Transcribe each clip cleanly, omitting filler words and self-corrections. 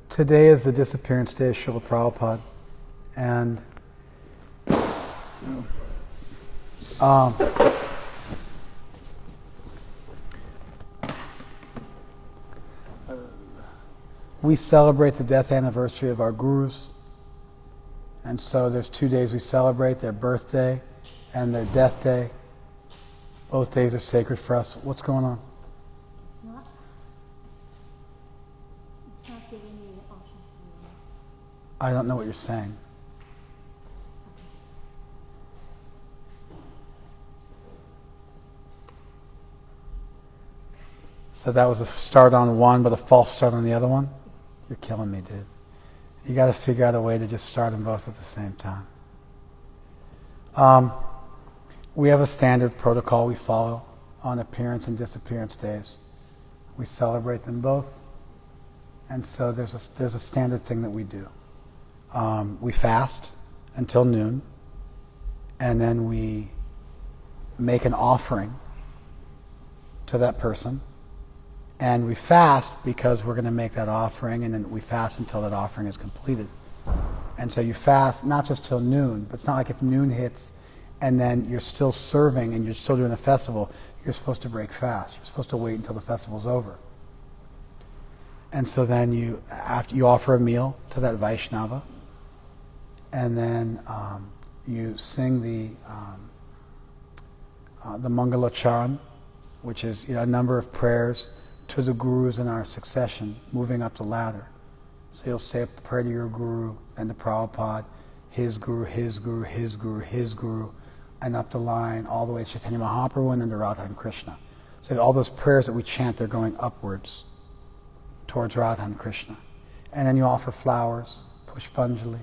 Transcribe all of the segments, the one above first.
Today is the Disappearance Day of Srila Prabhupada, and we celebrate the death anniversary of our gurus, and so there's 2 days we celebrate: their birthday and their death day. Both days are sacred for us. What's going on? It's not giving me the option. I don't know what you're saying. So that was a start on one, but a false start on the other one? You're killing me, dude. You got to figure out a way to just start them both at the same time. We have a standard protocol we follow on appearance and disappearance days. We celebrate them both, and so there's a standard thing that we do. We fast until noon, and then we make an offering to that person. And we fast because we're going to make that offering, and then we fast until that offering is completed. And so you fast not just till noon, but it's not like if noon hits and then you're still serving and you're still doing a festival, you're supposed to break fast. You're supposed to wait until the festival's over. And so then you offer a meal to that Vaishnava, and then you sing the Mangalacharan, which is a number of prayers to the gurus in our succession, moving up the ladder. So you'll say a prayer to your guru, then to Prabhupada, his guru, his guru, his guru, his guru, and up the line all the way to Chaitanya Mahaprabhu and then to Radha and Krishna. So all those prayers that we chant, they're going upwards towards Radha and Krishna. And then you offer flowers, pushpanjali.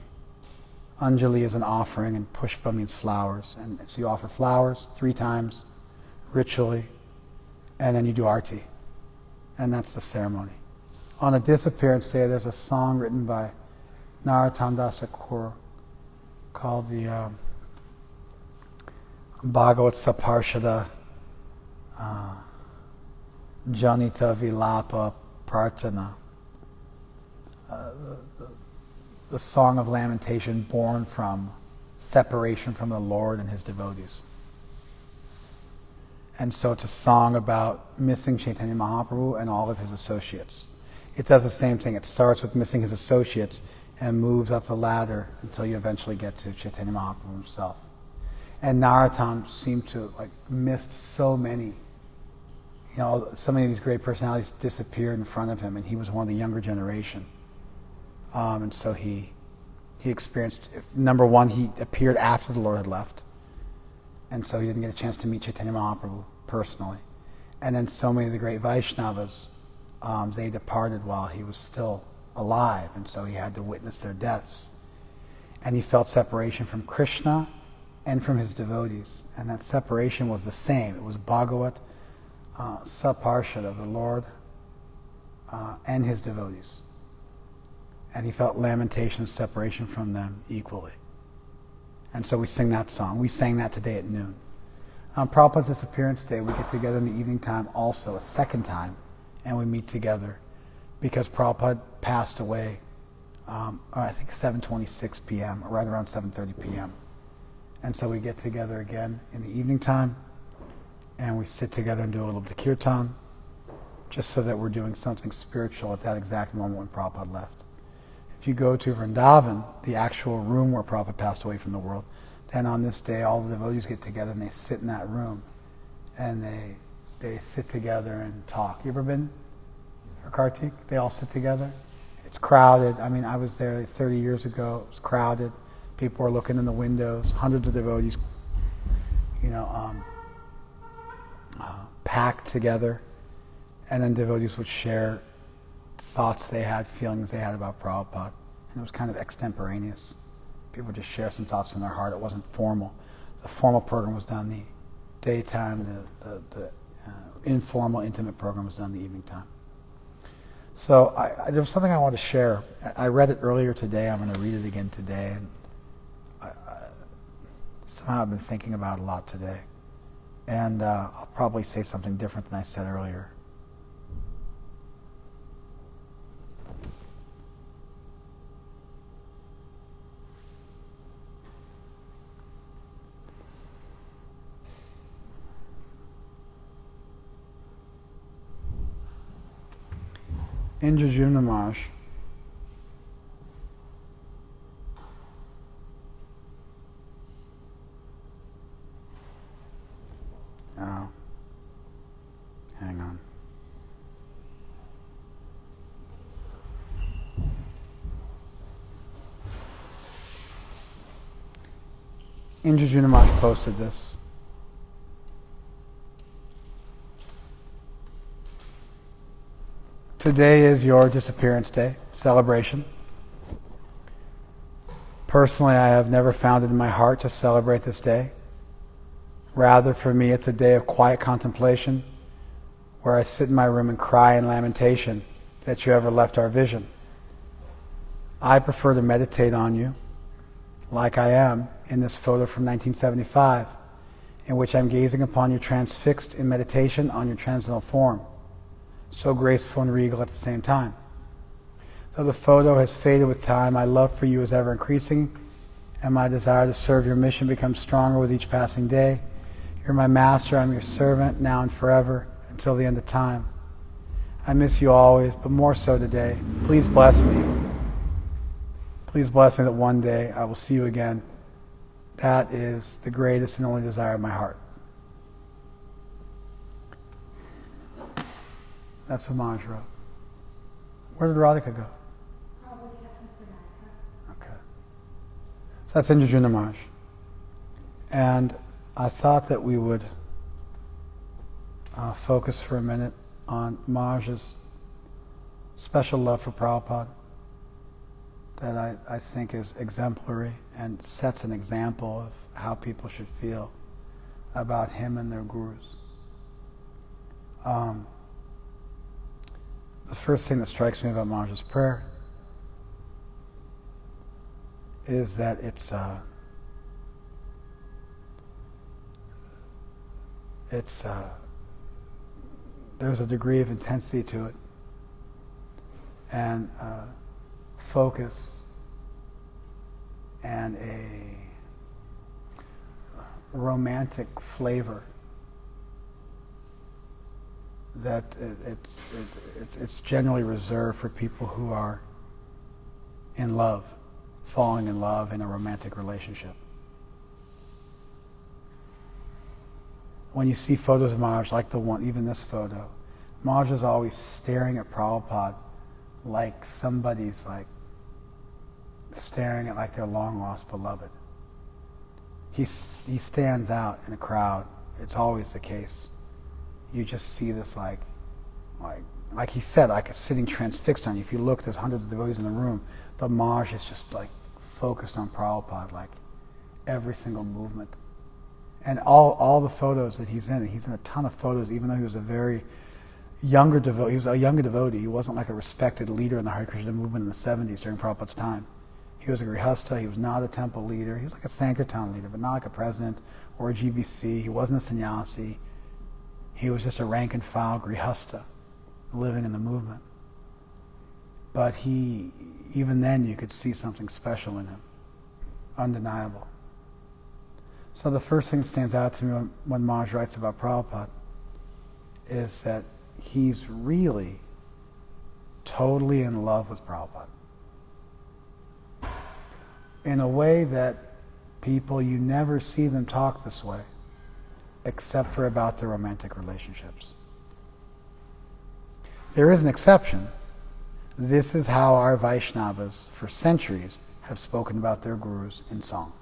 Anjali is an offering, and pushpa means flowers. And so you offer flowers 3 times, ritually, and then you do arti. And that's the ceremony. On a disappearance day, there's a song written by Narottam Das Thakur called the Bhagavadgita Parshada Janita Vilapa Prarthana. The song of lamentation born from separation from the Lord and his devotees. And so it's a song about missing Chaitanya Mahaprabhu and all of his associates. It does the same thing. It starts with missing his associates and moves up the ladder until you eventually get to Chaitanya Mahaprabhu himself. And Narottam seemed to missed so many. So many of these great personalities disappeared in front of him, and he was one of the younger generation. And so he experienced, number one, he appeared after the Lord had left. And so he didn't get a chance to meet Chaitanya Mahaprabhu personally. And then so many of the great Vaishnavas, they departed while he was still alive, and so he had to witness their deaths. And he felt separation from Krishna and from his devotees. And that separation was the same. It was Bhagavat Saparshad of the Lord and his devotees. And he felt lamentation, separation from them equally. And so we sing that song. We sang that today at noon. On Prabhupada's Disappearance Day, we get together in the evening time also, a second time, and we meet together because Prabhupada passed away, I think 7:26 p.m., or right around 7:30 p.m. And so we get together again in the evening time, and we sit together and do a little bit of kirtan, just so that we're doing something spiritual at that exact moment when Prabhupada left. If you go to Vrindavan, the actual room where Prabhupada passed away from the world, then on this day all the devotees get together and they sit in that room and they sit together and talk. You ever been for Kartik? They all sit together. It's crowded. I mean, I was there 30 years ago. It was crowded. People were looking in the windows. Hundreds of devotees, packed together. And then devotees would share thoughts they had, feelings they had about Prabhupada. And it was kind of extemporaneous. People would just share some thoughts from their heart. It wasn't formal. The formal program was done the daytime. The informal, intimate program was done the evening time. So there was something I wanted to share. I read it earlier today. I'm going to read it again today. And somehow I've been thinking about it a lot today. And I'll probably say something different than I said earlier. Indrajuna Maharaj hang on. Indrajuna Maharaj posted this. Today is your disappearance day celebration. Personally, I have never found it in my heart to celebrate this day. Rather, for me, it's a day of quiet contemplation where I sit in my room and cry in lamentation that you ever left our vision. I prefer to meditate on you, like I am in this photo from 1975, in which I'm gazing upon you transfixed in meditation on your transcendental form, so graceful and regal at the same time. Though the photo has faded with time, my love for you is ever increasing, and my desire to serve your mission becomes stronger with each passing day. You're my master, I'm your servant, now and forever, until the end of time. I miss you always, but more so today. Please bless me. Please bless me that one day I will see you again. That is the greatest and only desire of my heart. That's what Maharaj wrote. Where did Radhika go? Probably asking for Radhika. Okay. So that's Indrajuna Maharaj. And I thought that we would focus for a minute on Maharaj's special love for Prabhupada that I think is exemplary and sets an example of how people should feel about him and their gurus. The first thing that strikes me about Maharaj's prayer is that there's a degree of intensity to it and focus and a romantic flavor that it's generally reserved for people who are in love, falling in love in a romantic relationship. When you see photos of Maharaj, like the one, even this photo, Maharaj is always staring at Prabhupada like somebody's like staring at like their long-lost beloved. He stands out in a crowd. It's always the case. You just see this like he said, like sitting transfixed on you. If you look, there's hundreds of devotees in the room, but Maharaj is just like focused on Prabhupada, like every single movement. And all the photos that he's in a ton of photos, even though he was a very younger devotee. He was a younger devotee. He wasn't like a respected leader in the Hare Krishna movement in the 70s during Prabhupada's time. He was a grihasta. He was not a temple leader. He was like a Sankirtan leader, but not like a president or a GBC. He wasn't a sannyasi. He was just a rank and file grihasta living in the movement. But even then you could see something special in him, undeniable. So the first thing that stands out to me when Maharaj writes about Prabhupada is that he's really totally in love with Prabhupada. In a way that people, you never see them talk this way, except for about their romantic relationships. There is an exception. This is how our Vaishnavas for centuries have spoken about their gurus in song.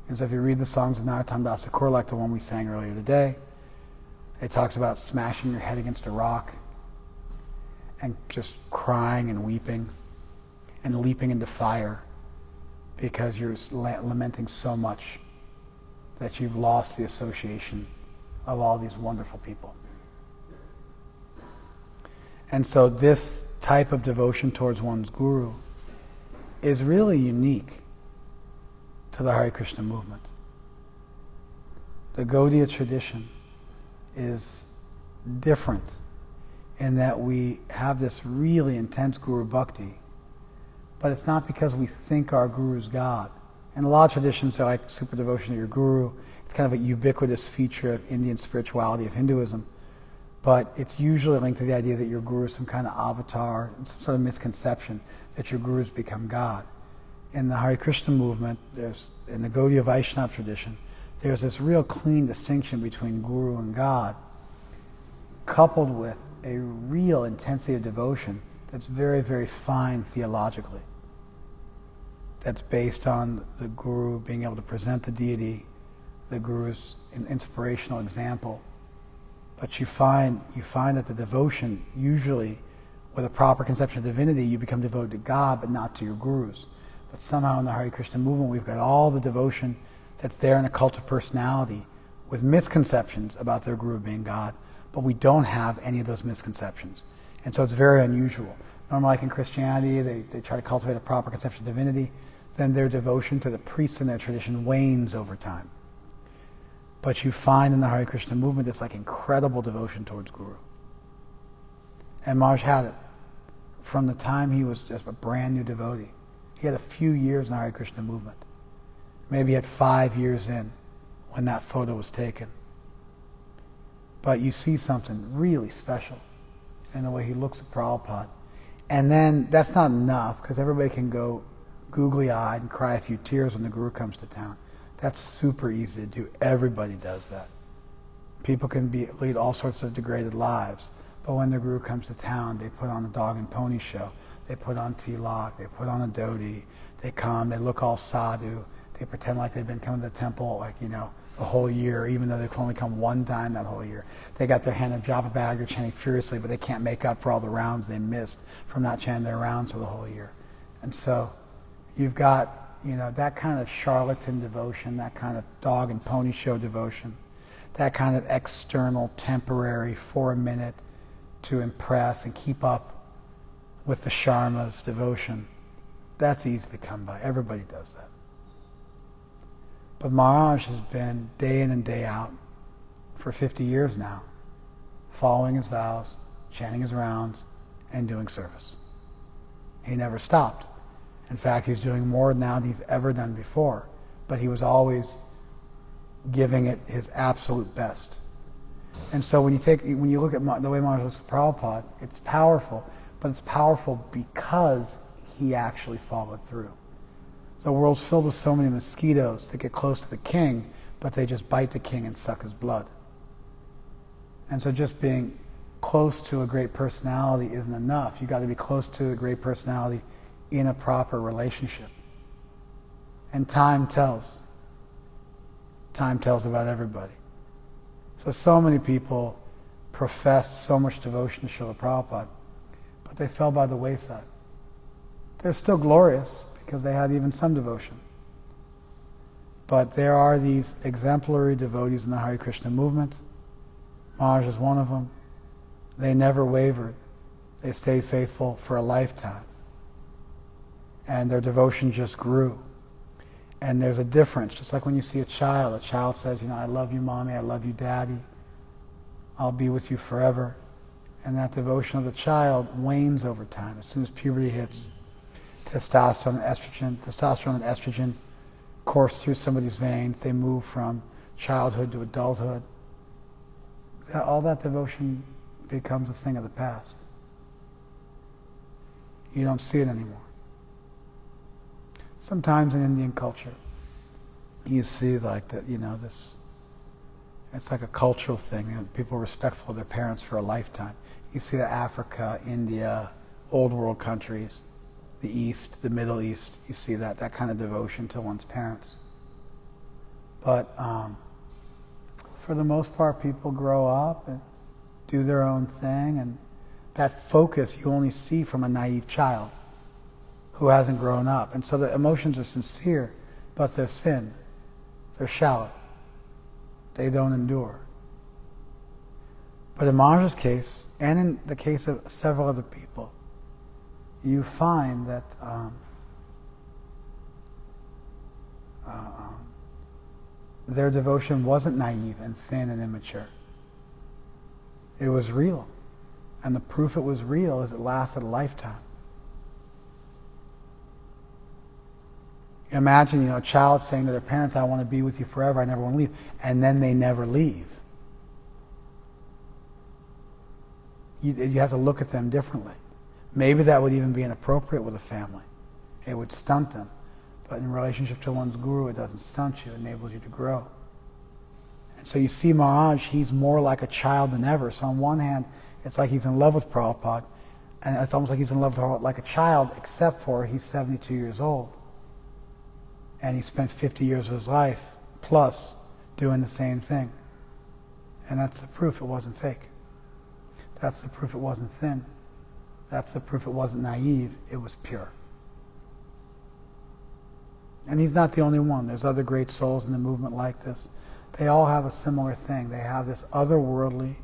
And so if you read the songs of Narottam Das Thakur, like the one we sang earlier today, it talks about smashing your head against a rock and just crying and weeping and leaping into fire because you're lamenting so much that you've lost the association of all these wonderful people. And so this type of devotion towards one's guru is really unique to the Hare Krishna movement. The Gaudiya tradition is different in that we have this really intense guru bhakti, but it's not because we think our guru is God. In a lot of traditions, they're like super devotion to your guru. It's kind of a ubiquitous feature of Indian spirituality, of Hinduism. but it's usually linked to the idea that your guru is some kind of avatar, some sort of misconception that your gurus become God. In the Hare Krishna movement, in the Gaudiya Vaishnava tradition, there's this real clean distinction between guru and God, coupled with a real intensity of devotion that's very, very fine theologically. That's based on the guru being able to present the deity, the guru's inspirational example. But you find that the devotion, usually with a proper conception of divinity, you become devoted to God, but not to your gurus. But somehow in the Hare Krishna movement, we've got all the devotion that's there in a cult of personality with misconceptions about their guru being God, but we don't have any of those misconceptions. And so it's very unusual. Normally, like in Christianity, they try to cultivate a proper conception of divinity, then their devotion to the priests in their tradition wanes over time. But you find in the Hare Krishna movement this like incredible devotion towards Guru. And Maharaj had it from the time he was just a brand new devotee. He had a few years in the Hare Krishna movement. Maybe he had 5 years in when that photo was taken. But you see something really special in the way he looks at Prabhupada. And then that's not enough, because everybody can go googly-eyed and cry a few tears when the Guru comes to town. That's super easy to do. Everybody does that. People can lead all sorts of degraded lives, but when the Guru comes to town, they put on a dog and pony show. They put on tilak, they put on a dhoti, they come, they look all sadhu, they pretend like they've been coming to the temple, the whole year, even though they've only come one time that whole year. They got their hand in japa bag, they're chanting furiously, but they can't make up for all the rounds they missed from not chanting their rounds for the whole year. And so you've got, that kind of charlatan devotion, that kind of dog and pony show devotion, that kind of external, temporary, for a minute to impress and keep up with the Sharma's devotion. That's easy to come by. Everybody does that. But Maharaj has been day in and day out for 50 years now, following his vows, chanting his rounds, and doing service. He never stopped. In fact, he's doing more now than he's ever done before, but he was always giving it his absolute best. And so when you look at the way Maharaj looks at Prabhupada, it's powerful, but it's powerful because he actually followed through. The world's filled with so many mosquitoes that get close to the king, but they just bite the king and suck his blood. And so just being close to a great personality isn't enough. You've got to be close to a great personality in a proper relationship. And time tells. Time tells about everybody. So many people professed so much devotion to Srila Prabhupada, but they fell by the wayside. They're still glorious because they had even some devotion. But there are these exemplary devotees in the Hare Krishna movement. Maharaj is one of them. They never wavered. They stayed faithful for a lifetime. And their devotion just grew. And there's a difference, just like when you see a child says, I love you, Mommy, I love you, Daddy, I'll be with you forever. And that devotion of the child wanes over time. As soon as puberty hits, testosterone and estrogen course through somebody's veins, they move from childhood to adulthood. All that devotion becomes a thing of the past. You don't see it anymore. Sometimes in Indian culture, you see like that, this, it's like a cultural thing. People are respectful of their parents for a lifetime. You see that Africa, India, old world countries, the East, the Middle East, you see that kind of devotion to one's parents. But for the most part, people grow up and do their own thing, and that focus you only see from a naive child who hasn't grown up. And so the emotions are sincere, but they're thin. They're shallow. They don't endure. But in Maharaj's case, and in the case of several other people, you find that their devotion wasn't naive and thin and immature. It was real. And the proof it was real is it lasted a lifetime. Imagine, a child saying to their parents, I want to be with you forever, I never want to leave. And then they never leave. You have to look at them differently. Maybe that would even be inappropriate with a family. It would stunt them. But in relationship to one's guru, it doesn't stunt you. It enables you to grow. And so you see Maharaj, he's more like a child than ever. So on one hand, it's like he's in love with Prabhupada. And it's almost like he's in love with her like a child, except for he's 72 years old. And he spent 50 years of his life, plus, doing the same thing. And that's the proof it wasn't fake. That's the proof it wasn't thin. That's the proof it wasn't naive. It was pure. And he's not the only one. There's other great souls in the movement like this. They all have a similar thing. They have this otherworldly,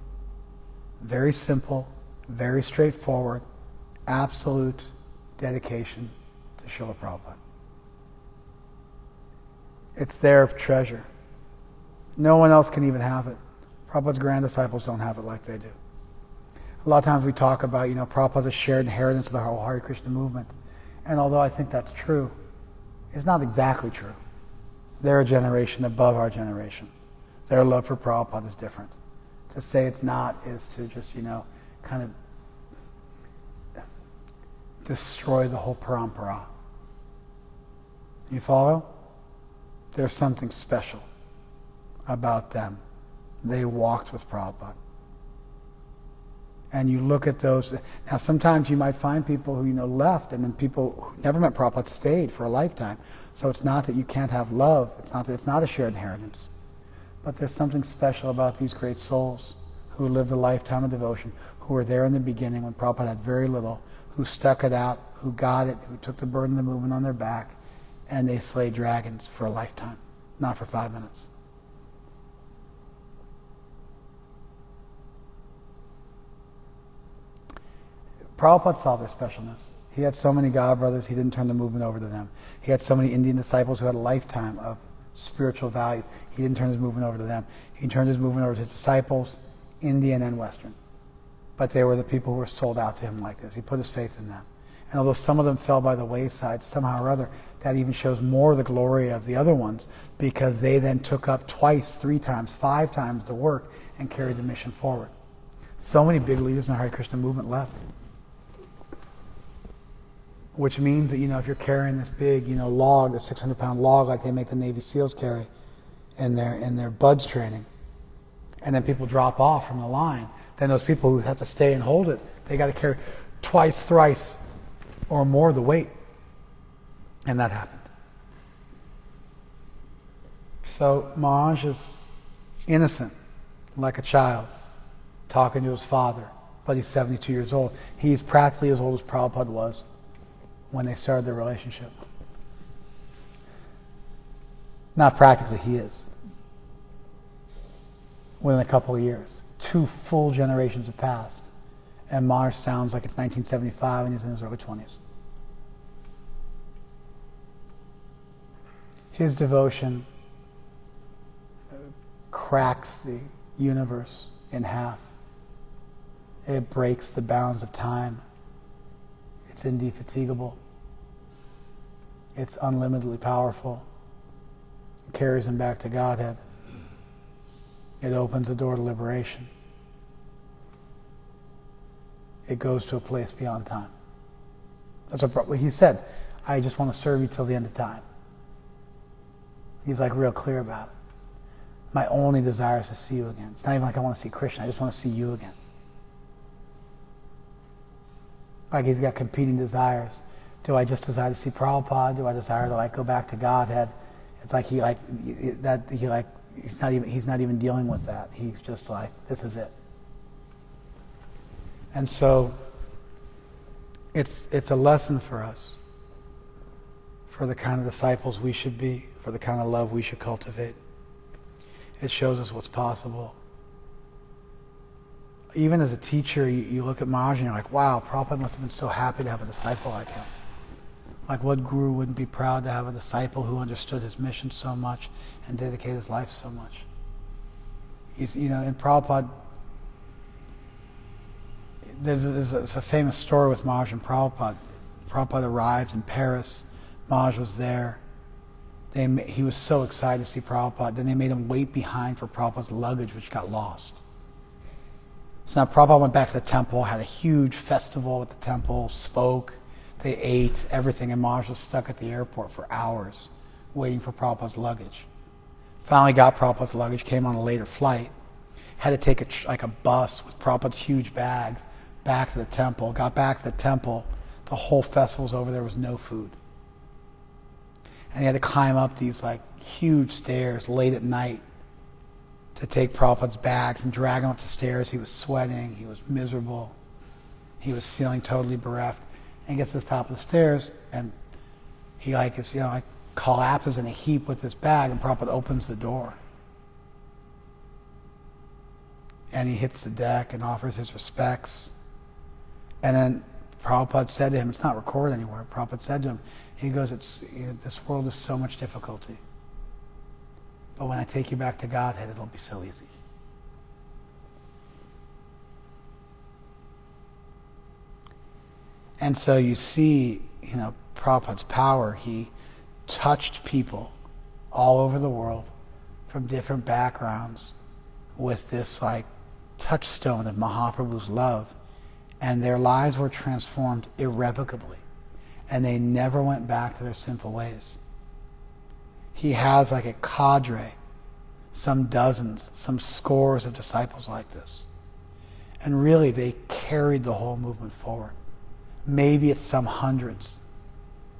very simple, very straightforward, absolute dedication to Srila Prabhupada. It's their treasure. No one else can even have it. Prabhupada's grand disciples don't have it like they do. A lot of times we talk about, Prabhupada's shared inheritance of the whole Hare Krishna movement. And although I think that's true, it's not exactly true. They're a generation above our generation. Their love for Prabhupada is different. To say it's not is to just, kind of destroy the whole parampara. You follow? There's something special about them. They walked with Prabhupada. And you look at those. Now, sometimes you might find people who, left, and then people who never met Prabhupada stayed for a lifetime. So it's not that you can't have love. It's not a shared inheritance. But there's something special about these great souls who lived a lifetime of devotion, who were there in the beginning when Prabhupada had very little, who stuck it out, who got it, who took the burden of the movement on their back, and they slayed dragons for a lifetime, not for 5 minutes. Prabhupada saw their specialness. He had so many God brothers, he didn't turn the movement over to them. He had so many Indian disciples who had a lifetime of spiritual values. He didn't turn his movement over to them. He turned his movement over to his disciples, Indian and Western. But they were the people who were sold out to him like this. He put his faith in them. And although some of them fell by the wayside, somehow or other, that even shows more of the glory of the other ones, because they then took up twice, 3 times, 5 times the work and carried the mission forward. So many big leaders in the Hare Krishna movement left. Which means that, if you're carrying this big, log, the 600-pound log like they make the Navy SEALs carry in their BUDS training, and then people drop off from the line, then those people who have to stay and hold it, they got to carry twice, thrice, or more the weight. And that happened. So Maharaj is innocent, like a child, talking to his father, but he's 72 years old. He's practically as old as Prabhupada was when they started their relationship. Not practically, he is. Within a couple of years. 2 full generations have passed. And Maharaj sounds like it's 1975 and he's in his early 20s. His devotion cracks the universe in half. It breaks the bounds of time. It's indefatigable. It's unlimitedly powerful. It carries him back to Godhead. It opens the door to liberation. It goes to a place beyond time. That's what he said. I just want to serve you till the end of time. He's real clear about it. My only desire is to see you again. It's not even like I want to see Krishna. I just want to see you again. He's got competing desires. Do I just desire to see Prabhupada? Do I desire to go back to Godhead? It's like he's not even dealing with that. He's just this is it. And so it's a lesson for us, for the kind of disciples we should be, for the kind of love we should cultivate. It shows us what's possible. Even as a teacher, you look at Maharaj and you're like, wow, Prabhupada must have been so happy to have a disciple like him. What guru wouldn't be proud to have a disciple who understood his mission so much and dedicated his life so much? In Prabhupada, there's a famous story with Maharaj and Prabhupada. Prabhupada arrived in Paris. Maharaj was there. He was so excited to see Prabhupada. Then they made him wait behind for Prabhupada's luggage, which got lost. So now Prabhupada went back to the temple, had a huge festival at the temple, spoke, they ate, everything, and Maharaj was stuck at the airport for hours waiting for Prabhupada's luggage. Finally got Prabhupada's luggage, came on a later flight, had to take a bus with Prabhupada's huge bags back to the temple, got back to the temple, the whole festival's over, there was no food. And he had to climb up these huge stairs late at night to take Prabhupada's bags and drag him up the stairs. He was sweating, he was miserable, he was feeling totally bereft. And he gets to the top of the stairs and he collapses in a heap with this bag, and Prabhupada opens the door. And he hits the deck and offers his respects. And then Prabhupada said to him, it's not recorded anywhere, Prabhupada said to him, he goes, this world is so much difficulty. But when I take you back to Godhead, it'll be so easy. And so you see, Prabhupada's power. He touched people all over the world from different backgrounds with this touchstone of Mahaprabhu's love. And their lives were transformed irrevocably. And they never went back to their sinful ways. He has a cadre, some dozens, some scores of disciples like this. And really, they carried the whole movement forward. Maybe it's some hundreds.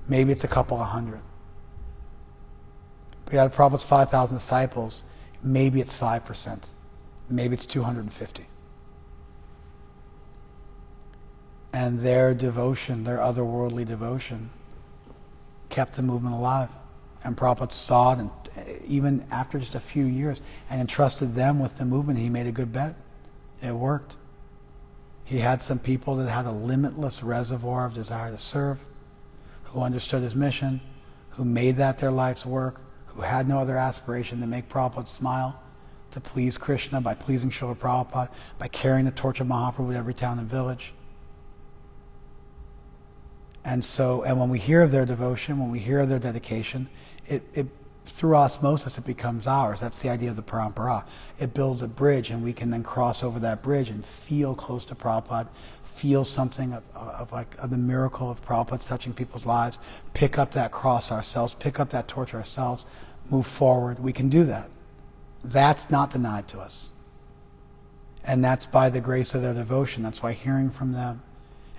Maybe it's a couple of hundred. But out of Prabhupada's 5,000 disciples, maybe it's 5%. Maybe it's 250. And their devotion, their otherworldly devotion, kept the movement alive. And Prabhupada saw it, and even after just a few years, and entrusted them with the movement. He made a good bet. It worked. He had some people that had a limitless reservoir of desire to serve, who understood his mission, who made that their life's work, who had no other aspiration to make Prabhupada smile, to please Krishna by pleasing Srila Prabhupada, by carrying the torch of Mahaprabhu to every town and village. And when we hear of their devotion, when we hear of their dedication, it through osmosis it becomes ours. That's the idea of the parampara. It builds a bridge, and we can then cross over that bridge and feel close to Prabhupada, feel something of the miracle of Prabhupada's touching people's lives, pick up that cross ourselves, pick up that torch ourselves, move forward. We can do that. That's not denied to us. And that's by the grace of their devotion. That's why hearing from them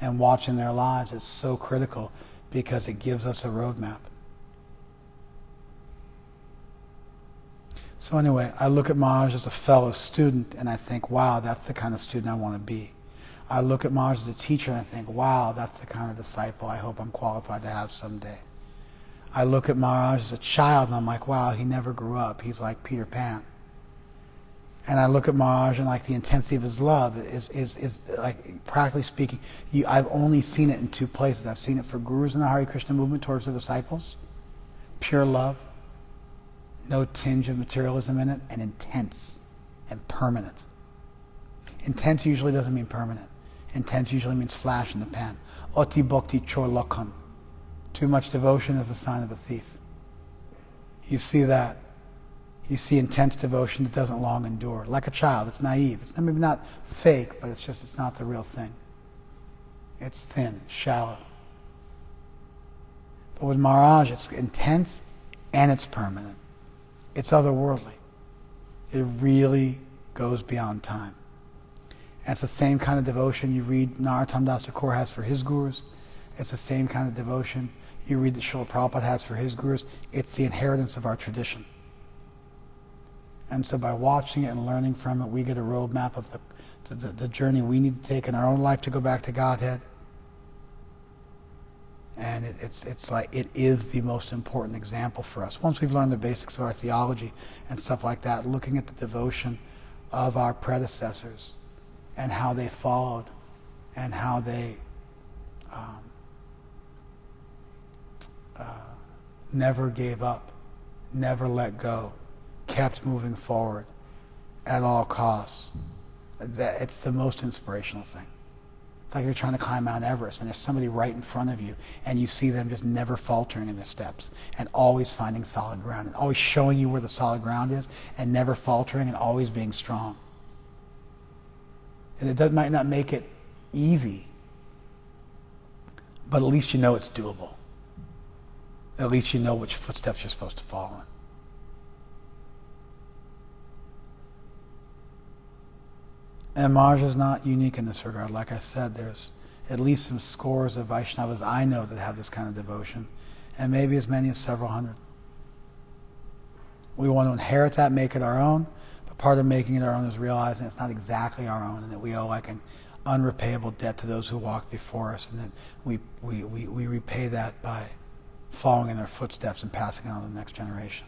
and watching their lives is so critical, because it gives us a roadmap. So anyway, I look at Maharaj as a fellow student, and I think, wow, that's the kind of student I want to be. I look at Maharaj as a teacher, and I think, wow, that's the kind of disciple I hope I'm qualified to have someday. I look at Maharaj as a child, and I'm like, wow, he never grew up. He's like Peter Pan. And I look at Maharaj, and the intensity of his love is practically speaking, I've only seen it in two places. I've seen it for gurus in the Hare Krishna movement towards the disciples, pure love, no tinge of materialism in it, and intense and permanent. Intense usually doesn't mean permanent. Intense usually means flash in the pan. Oti bhakti chor lakhan. Too much devotion is a sign of a thief. You see that. You see intense devotion that doesn't long endure. Like a child, it's naive. It's maybe not fake, but it's not the real thing. It's thin, shallow. But with Maharaj, it's intense and it's permanent. It's otherworldly. It really goes beyond time. And it's the same kind of devotion you read Narottam Das Thakur has for his gurus. It's the same kind of devotion you read that Srila Prabhupada has for his gurus. It's the inheritance of our tradition. And so by watching it and learning from it, we get a roadmap of the journey we need to take in our own life to go back to Godhead. And it is the most important example for us. Once we've learned the basics of our theology and stuff like that, looking at the devotion of our predecessors and how they followed and how they never gave up, never let go, kept moving forward at all costs. It's the most inspirational thing. It's like you're trying to climb Mount Everest and there's somebody right in front of you and you see them just never faltering in their steps and always finding solid ground and always showing you where the solid ground is and never faltering and always being strong. And it might not make it easy, but at least you know it's doable. At least you know which footsteps you're supposed to follow in. And Maharaj is not unique in this regard. Like I said, there's at least some scores of Vaishnavas I know that have this kind of devotion, and maybe as many as several hundred. We want to inherit that, make it our own, but part of making it our own is realizing it's not exactly our own, and that we owe like an unrepayable debt to those who walked before us, and that we repay that by following in their footsteps and passing it on to the next generation.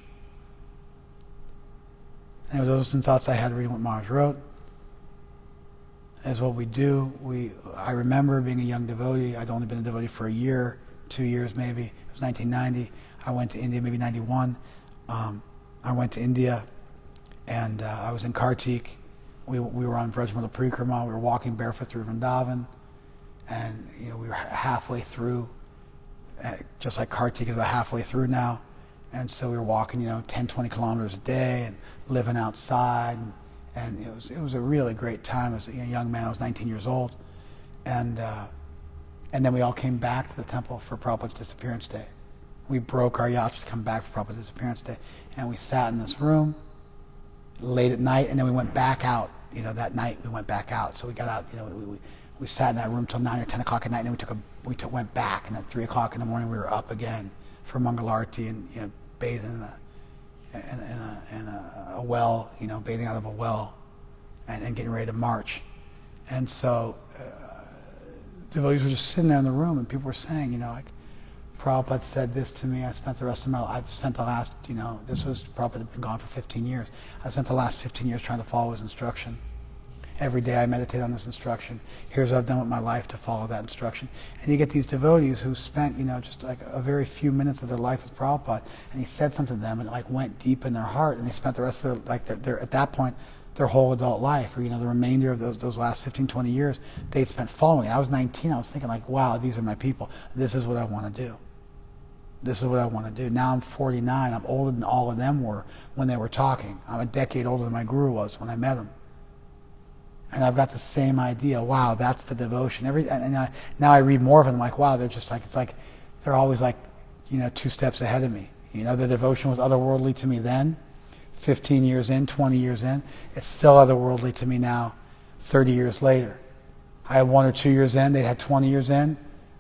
Anyway, those are some thoughts I had reading what Maharaj wrote. As what we do, I remember being a young devotee. I'd only been a devotee for a year, 2 years maybe. It was 1990. I went to India, maybe 91. I went to India, and I was in Kartik. We were on Vrajmala Parikrama. We were walking barefoot through Vrindavan, and we were halfway through. Just like Kartik is about halfway through now, and so we were walking, 10, 20 kilometers a day, and living outside, and it was a really great time. As a young man, I was 19 years old, and then we all came back to the temple for Prabhupada's Disappearance Day. We broke our yatra to come back for Prabhupada's Disappearance Day, and we sat in this room late at night, and then we went back out. That night we went back out. So we got out. We sat in that room till 9 or 10 o'clock at night, and then went back, and at 3 o'clock in the morning we were up again for Mangalarti and bathing in a well, bathing out of a well, and getting ready to march. And so devotees were just sitting there in the room, and people were saying, like, Prabhupada said this to me. I spent the rest of my life, I've spent the last, this was, Prabhupada had been gone for 15 years. I spent the last 15 years trying to follow his instruction. Every day I meditate on this instruction. Here's what I've done with my life to follow that instruction. And you get these devotees who spent, just like a very few minutes of their life with Prabhupada, and he said something to them, and it like went deep in their heart, and they spent the rest of their at that point, their whole adult life, or the remainder of those last 15, 20 years, they'd spent following. I was 19, I was thinking like, wow, these are my people. This is what I want to do. This is what I want to do. Now I'm 49. I'm older than all of them were when they were talking. I'm a decade older than my guru was when I met him. And I've got the same idea. Wow, that's the devotion. Now I read more of them. Like, wow, they're just like, it's like they're always like, 2 steps ahead of me. The devotion was otherworldly to me then. 15 years in, 20 years in. It's still otherworldly to me now, 30 years later. I had 1 or 2 years in. They had 20 years in.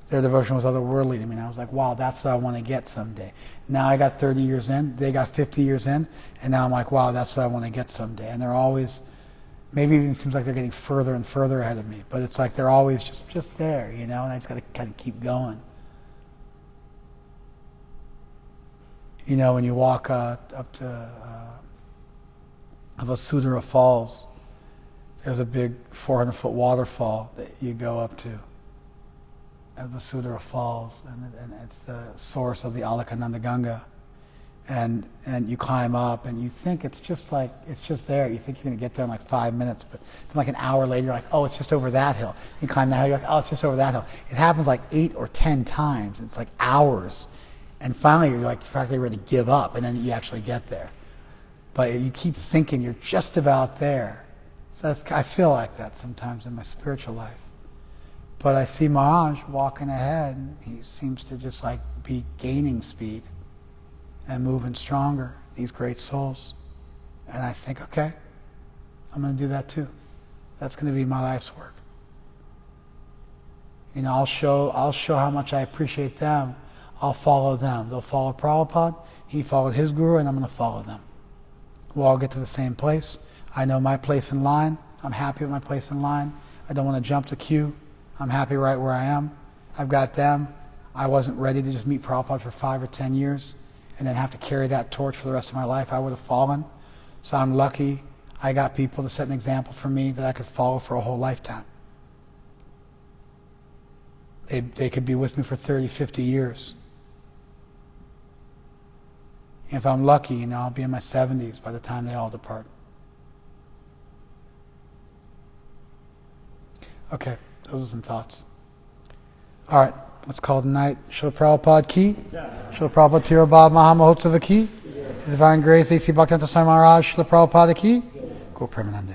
Their devotion was otherworldly to me. And I was like, wow, that's what I want to get someday. Now I got 30 years in. They got 50 years in. And now I'm like, wow, that's what I want to get someday. And they're always, maybe it even seems like they're getting further and further ahead of me. But it's like they're always just there, and I just got to kind of keep going. When you walk up to Vasudhara Falls, there's a big 400-foot waterfall that you go up to at Vasudhara Falls, and it's the source of the Alakananda Ganga. And you climb up, and you think it's just there. You think you're going to get there in like 5 minutes, but then like an hour later, you're like, oh, it's just over that hill. You climb that hill, you're like, oh, it's just over that hill. It happens like 8 or 10 times. It's like hours. And finally, you're like practically ready to give up, and then you actually get there. But you keep thinking you're just about there. So I feel like that sometimes in my spiritual life. But I see Maharaj walking ahead, and he seems to just like be gaining speed and moving stronger, these great souls. And I think, okay, I'm going to do that too. That's going to be my life's work. I'll show how much I appreciate them. I'll follow them. They'll follow Prabhupada. He followed his guru, and I'm going to follow them. We'll all get to the same place. I know my place in line. I'm happy with my place in line. I don't want to jump the queue. I'm happy right where I am. I've got them. I wasn't ready to just meet Prabhupada for 5 or 10 years and then have to carry that torch for the rest of my life. I would have fallen. So I'm lucky I got people to set an example for me that I could follow for a whole lifetime. They could be with me for 30, 50 years. If I'm lucky, I'll be in my 70s by the time they all depart. Okay, those are some thoughts. All right, let's call it a night. Srila Prabhupada ki. Srila Prabhupada Tira Bhav Mahamahotsav ki. His Divine Grace, A.C. Bhaktivedanta Swami Maharaj, Srila Prabhupada ki. Go Premanande.